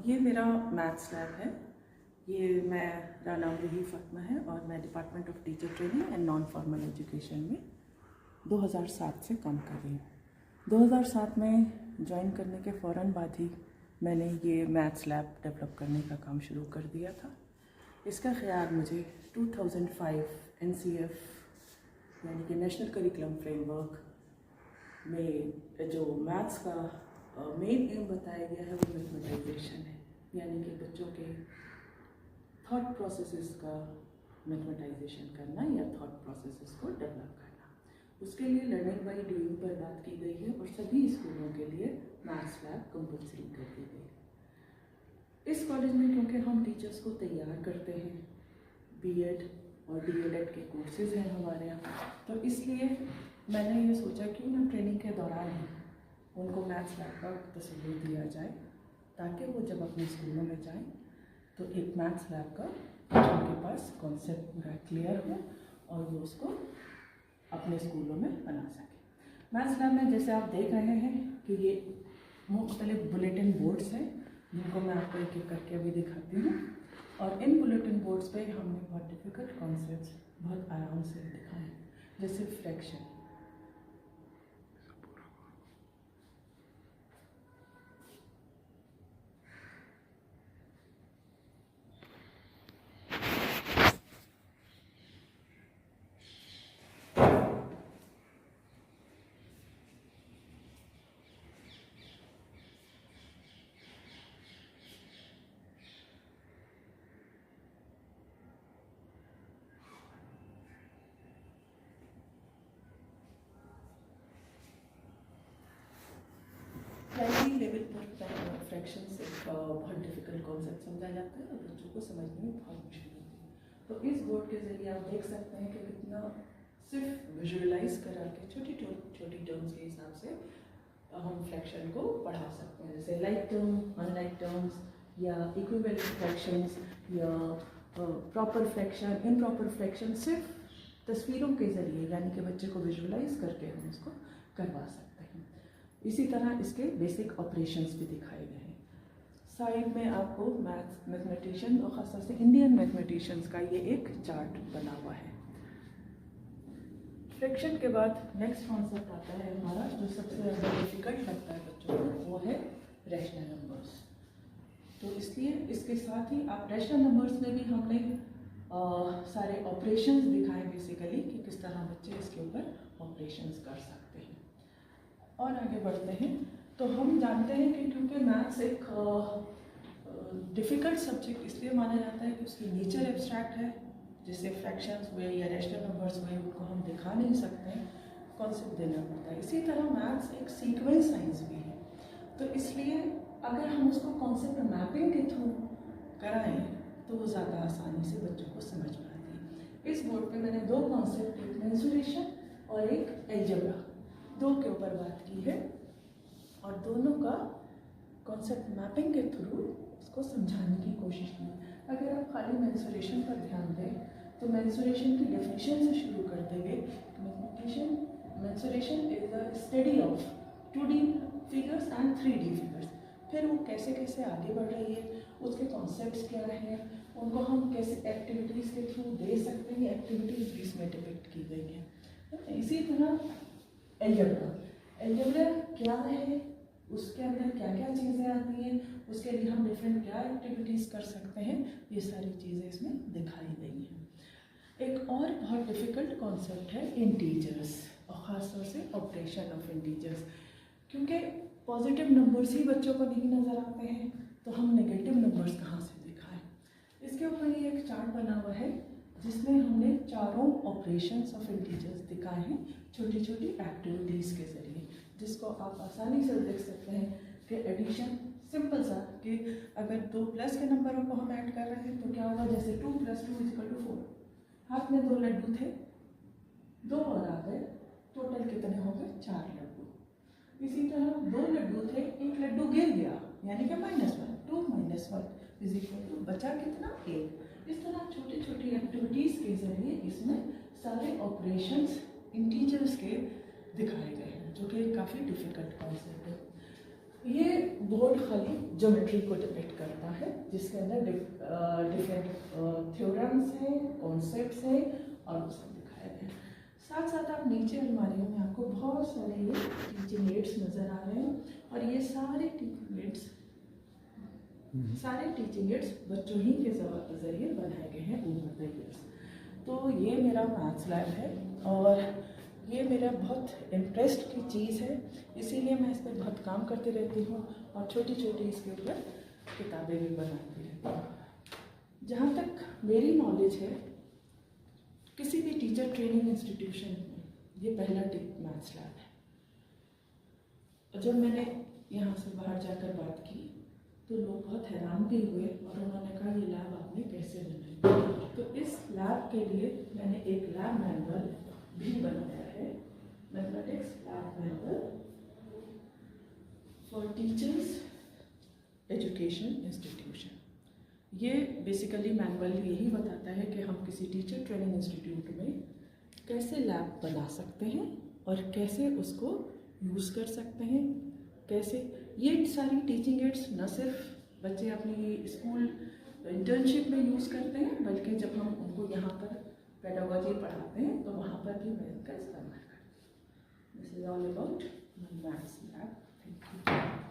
ये मेरा maths lab है। ये मेरा नाम रूही फातिमा है और मैं department of teacher training and non formal education में 2007 से काम कर रही हूँ। 2007 में ज्वाइन करने के फ़ौरन बाद ही मैंने ये मैथ्स लैब डेवलप करने का काम शुरू कर दिया था। इसका ख्याल मुझे 2005 NCF यानी कि नेशनल करिकुलम फ्रेमवर्क में जो मैथ्स का मेन एम बताया गया है वो मैथमेटाइजेशन है, यानी कि बच्चों के थॉट प्रोसेसेस का मैथमेटाइजेशन करना या थॉट प्रोसेसेस को डेवलप करना। उसके लिए लर्निंग बाय डूइंग पर बात की गई है और सभी स्कूलों के लिए मैथ्स लैब कंपल्सरी कर दी गई है। इस कॉलेज में क्योंकि हम टीचर्स को तैयार करते हैं, बीएड और डीएलएड के कोर्सेज हैं हमारे यहाँ, तो इसलिए मैंने ये सोचा क्यों ना ट्रेनिंग के दौरान ही उनको मैथ्स लैब का तसल्लुत दिया जाए, ताकि वो जब अपने स्कूलों में जाएं तो एक मैथ्स लैब का उनके पास कॉन्सेप्ट पूरा क्लियर हो और वो उसको अपने स्कूलों में बना सकें। मैथ्स लैब में जैसे आप देख रहे हैं कि ये मुख्तलिफ बुलेटिन बोर्ड्स हैं, जिनको मैं आपको एक एक करके अभी दिखाती हूँ। और इन बुलेटिन बोर्ड्स पे हमने बहुत डिफ़िकल्ट कॉन्सेप्ट्स बहुत आराम से दिखाए, जैसे फ्रैक्शन। प्राइमरी लेवल पर फ्रैक्शंस एक बहुत डिफ़िकल्ट कॉन्सेप्ट समझा जाता है और बच्चों को समझने में बहुत मुश्किल होती है। तो इस बोर्ड के ज़रिए आप देख सकते हैं कि कितना सिर्फ विजुअलाइज करा के छोटी छोटी टर्म्स के हिसाब से हम फ्रैक्शन को पढ़ा सकते हैं, जैसे लाइक टर्म, अनलाइक टर्म्स या इक्विवेलेंट फ्रैक्शंस या प्रॉपर फ्रैक्शन, इम्प्रॉपर फ्रैक्शन, सिर्फ तस्वीरों के ज़रिए यानी कि बच्चे को विजुअलाइज करके हम इसको करवा सकते हैं। इसी तरह इसके बेसिक ऑपरेशंस भी दिखाए गए हैं। साइड में आपको मैथमेटिशियन और ख़ासतौर से इंडियन मैथमेटिशियंस का ये एक चार्ट बना हुआ है। फ्रैक्शन के बाद नेक्स्ट कॉन्सेप्ट आता है हमारा, जो सबसे ज़्यादा डिफ़िकल्ट लगता है बच्चों को, वो है रैशनल नंबर्स। तो इसलिए इसके साथ ही आप रैशनल नंबर्स में भी हमने सारे ऑपरेशंस दिखाए बेसिकली कि किस तरह बच्चे इसके ऊपर ऑपरेशंस कर सकते हैं। और आगे बढ़ते हैं तो हम जानते हैं कि क्योंकि मैथ्स एक डिफ़िकल्ट सब्जेक्ट इसलिए माना जाता है कि उसकी नेचर एब्स्ट्रैक्ट है, जैसे फ्रैक्शंस हुए या रैशनल नंबर्स हुए उनको हम दिखा नहीं सकते हैं, कॉन्सेप्ट देना पड़ता है। इसी तरह मैथ्स एक सीक्वेंस साइंस भी है, तो इसलिए अगर हम उसको कॉन्सेप्ट मैपिंग के थ्रू कराएं तो वो ज़्यादा आसानी से बच्चों को समझ पाती है। इस बोर्ड पे मैंने दो कॉन्सेप्ट, एक मेंसुरेशन और एक अलजेब्रा, दो के ऊपर बात की है और दोनों का कॉन्सेप्ट मैपिंग के थ्रू उसको समझाने की कोशिश की। अगर आप खाली मेंसुरेशन पर ध्यान दें तो मेंसुरेशन की डेफिनेशन से शुरू कर देंगे। Mensuration is the study of 2D figures and 3D figures. फिर वो कैसे कैसे आगे बढ़ रही है, उसके कॉन्सेप्ट्स क्या हैं, उनको हम कैसे एक्टिविटीज़ के थ्रू दे सकते हैं, एक्टिविटीज़ भी इसमें डिपिक्ट की गई हैं। इसी तरह अलजेब्रा क्या है, उसके अंदर क्या क्या चीज़ें आती हैं, उसके लिए हम डिफरेंट क्या एक्टिविटीज़ कर सकते हैं, ये सारी चीज़ें इसमें दिखाई गई हैं। एक और बहुत डिफ़िकल्ट कॉन्सेप्ट है इंटीजर्स और ख़ासतौर से ऑपरेशन ऑफ इंटीजर्स। क्योंकि पॉजिटिव नंबर्स ही बच्चों को नहीं नज़र आते हैं तो हम नेगेटिव नंबर्स कहाँ से दिखाएं। इसके ऊपर ये एक चार्ट बना हुआ है जिसमें हमने चारों ऑपरेशंस ऑफ इंटीजर्स दिखाए हैं छोटी छोटी एक्टिविटीज़ के ज़रिए, जिसको आप आसानी से देख सकते हैं कि एडिशन सिंपल सा, कि अगर 2 प्लस के नंबरों को हम ऐड कर रहे हैं तो क्या होगा, जैसे 2 + 2 = 4। हाथ में 2 लड्डू थे, 2 और आ गए, टोटल कितने हो गए, 4 लड्डू। इसी तरह 2 लड्डू थे, एक लड्डू गिर गया यानी कि -1, 2 - 1 = बचा कितना, 1। इस तरह छोटी छोटी एक्टिविटीज़ के ज़रिए इसमें सारे ऑपरेशंस इंटीजर्स के दिखाए गए हैं, जो कि काफ़ी डिफ़िकल्ट कॉन्सेप्ट है। ये बोर्ड खाली ज्योमेट्री को डिपिक्ट करता है, जिसके अंदर डिफरेंट थ्योरम्स हैं, कॉन्सेप्ट्स हैं और वो सब दिखाया गया है। साथ साथ आप नीचे अलमारियों में आपको बहुत सारे ये टीचिंग एड्स नज़र आ रहे हैं और ये सारे टीचिंग एड्स बच्चों ही के ज़रिए बनाए गए हैं ओवर द ईयर्स। तो ये मेरा मैथ्स लैब है और ये मेरा बहुत इंटरेस्ट की चीज़ है, इसीलिए मैं इस पर बहुत काम करती रहती हूँ और छोटी छोटी इसके ऊपर किताबें भी बनाती रहती हूँ। जहाँ तक मेरी नॉलेज है, किसी भी टीचर ट्रेनिंग इंस्टीट्यूशन में ये पहला मैथ्स लैब है। और जब मैंने यहाँ से बाहर जाकर बात की तो लोग बहुत हैरान भी हुए और उन्होंने कहा ये लैब आपने कैसे बनाई। तो इस लैब के लिए मैंने एक लैब मैनुअल भी बनाया है, mathematics lab manual for teachers education institution. ये बेसिकली मैनुअल यही बताता है कि हम किसी टीचर ट्रेनिंग इंस्टीट्यूट में कैसे लैब बना सकते हैं और कैसे उसको यूज़ कर सकते हैं। कैसे ये सारी टीचिंग एड्स न सिर्फ बच्चे अपनी स्कूल इंटर्नशिप में यूज़ करते हैं, बल्कि जब हम उनको यहाँ पर पेडागोजी पढ़ाते हैं तो वहाँ पर भी मैं इसका इस्तेमाल करती हूँ। This is all about my maths lab. Thank you.